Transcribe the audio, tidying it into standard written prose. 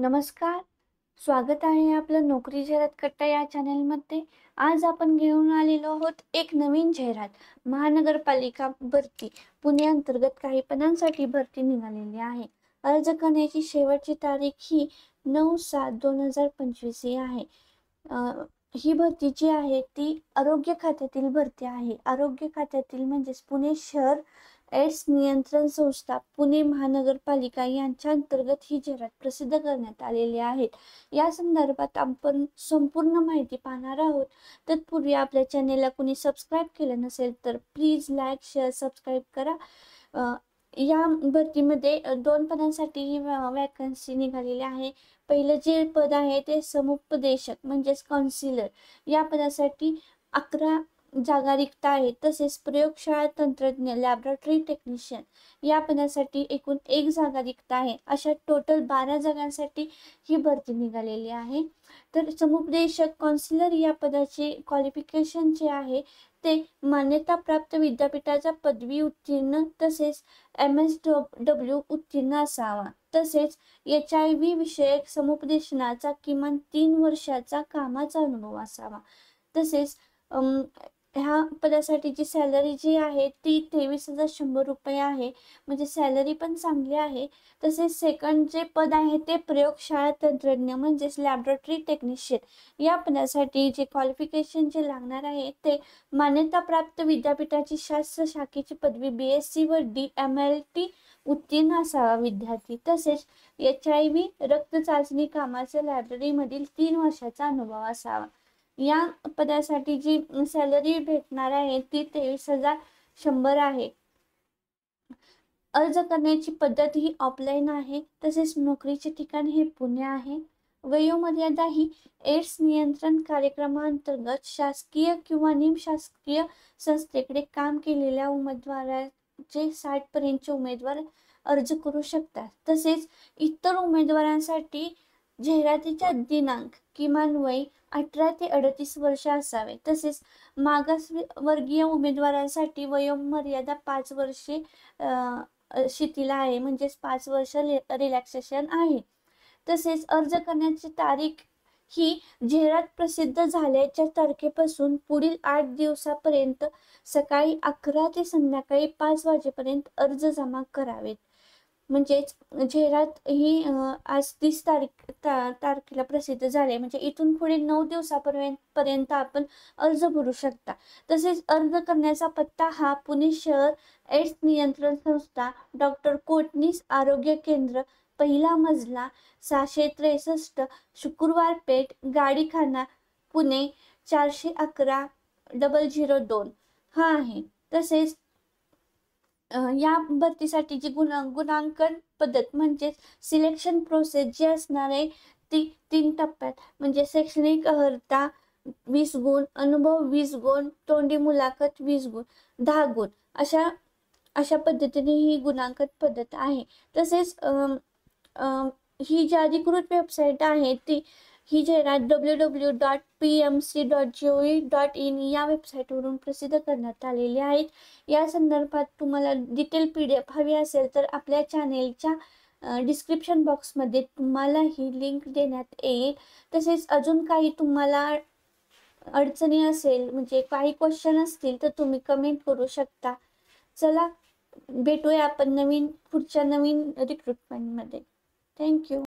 नमस्कार. स्वागत आहे आपलं नोकरी जाहिरात कट्टा या चॅनलमध्ये. आज आपण घेऊन आलेलो आहोत एक नवीन जाहिरात. महानगरपालिका भरती पुणे अंतर्गत काही पदांसाठी भरती निघालेली आहे. अर्ज करण्याची शेवटची तारीख ही 9/7/2025 ही आहे. ही भरती जी आहे ती आरोग्य खात्यातील भरती आहे. आरोग्य खात्यातील म्हणजेच पुणे शहर एड्स नियंत्रण संस्था पुणे महानगरपालिका यांच्या अंतर्गत ही जाहिरात प्रसिद्ध करण्यात आलेली आहे. या संदर्भात आपण संपूर्ण माहिती पाहणार आहोत. तत्पूर्वी आपल्या चॅनेलला कोणी सबस्क्राईब केलं नसेल तर प्लीज लाईक, शेअर, सबस्क्राईब करा. या भरतीमध्ये 2 पदांसाठी ही वॅकन्सी निघालेली आहे. पहिलं जे पद आहे ते समुपदेशक म्हणजेच काउन्सिलर या पदासाठी 11 जागा रिक्त आहेत. तसेच प्रयोगशाळा तंत्रज्ञ लॅबोरेटरी टेक्निशियन या पदासाठी एकूण 1 जागा रिक्त आहे. अशा टोटल 12 जागांसाठी ही भरती निघालेली आहे. तर समुपदेशक काउन्सिलर या पदाचे क्वालिफिकेशन जे आहे ते मान्यताप्राप्त विद्यापीठाचा पदवी उत्तीर्ण तसेच MSW उत्तीर्ण असावा. तसेच HIV विषयक समुपदेशनाचा किमान 3 वर्षाचा कामाचा अनुभव असावा. तसेच ह्या पदासाठी जी सॅलरी जी आहे ती 23,100 रुपये आहे. म्हणजे सॅलरी पण चांगली आहे. तसेच सेकंड जे पद आहे ते प्रयोगशाळा तंत्रज्ञ म्हणजेच लॅबोरेटरी टेक्निशियन या पदासाठी जे क्वालिफिकेशन जे लागणार आहे ते मान्यताप्राप्त विद्यापीठाची शास्त्र शाखेची पदवी BSc व DMLT उत्तीर्ण असावा विद्यार्थी. तसेच HIV रक्त चाचणी कामाचा लायब्ररीमधील 3 वर्षाचा अनुभव असावा. या पदासाठी जी सॅलरी भेटणार आहे ती 23,100 आहे. अर्ज करण्याची पद्धत ही ऑफलाईन आहे. तसेच नोकरीचे ठिकाण हे पुणे आहे. वयोमर्यादा ही एड्स नियंत्रण कार्यक्रमांतर्गत शासकीय किंवा निमशासकीय संस्थेकडे काम केलेल्या उमेदवाराचे 60 पर्यंतचे उमेदवार अर्ज करू शकतात. तसेच इतर उमेदवारांसाठी जाहिरातीचा दिनांक किमान वय 18 ते 38 वर्ष असावे. तसेच मागासवर्गीय उमेदवारांसाठी वयोमर्यादा 5 वर्षे शिथिल आहे. म्हणजेच 5 वर्ष रिलॅक्सेशन आहे. तसेच अर्ज करण्याची तारीख ही जाहिरात प्रसिद्ध झाल्याच्या तारखेपासून पुढील 8 दिवसापर्यंत सकाळी 11 ते संध्याकाळी 5 वाजेपर्यंत अर्ज जमा करावेत. म्हणजेच जाहिरात ही आज 30 तारखेला प्रसिद्ध झाली. म्हणजे इथून पुढे 9 दिवसापर्यंत आपण अर्ज भरू शकता. तसेच अर्ज करण्याचा पत्ता हा पुणे शहर एड्स नियंत्रण संस्था डॉक्टर कोटणीस आरोग्य केंद्र, पहिला मजला, 663 शुक्रवार पेठ, गाडीखाना, पुणे 411-002 हा आहे. तसेच या भरतीसाठी जी गुणांकन पद्धत म्हणजेच सिलेक्शन प्रोसेस जी असणार आहे ती 3 टप्प्यात म्हणजे शैक्षणिक अर्हता 20 गुण, अनुभव 20 गुण, तोंडी मुलाखत 20 गुण, 10 गुण अशा पद्धतीने ही गुणांकन पद्धत आहे. तसेच ही जी अधिकृत वेबसाईट आहे ती ही जाहिरात www.pmc.gov.in या वेबसाईटवरून प्रसिद्ध करण्यात आलेली आहे. या संदर्भात तुम्हाला डिटेल PDF हवी असेल तर आपल्या चॅनेलच्या डिस्क्रिप्शन बॉक्समध्ये तुम्हाला ही लिंक देण्यात येईल. तसेच अजून काही तुम्हाला अडचणी असेल म्हणजे काही क्वेश्चन असतील तर तुम्ही कमेंट करू शकता. चला भेटूया आपण पुढच्या नवीन रिक्रुटमेंटमध्ये. थँक्यू.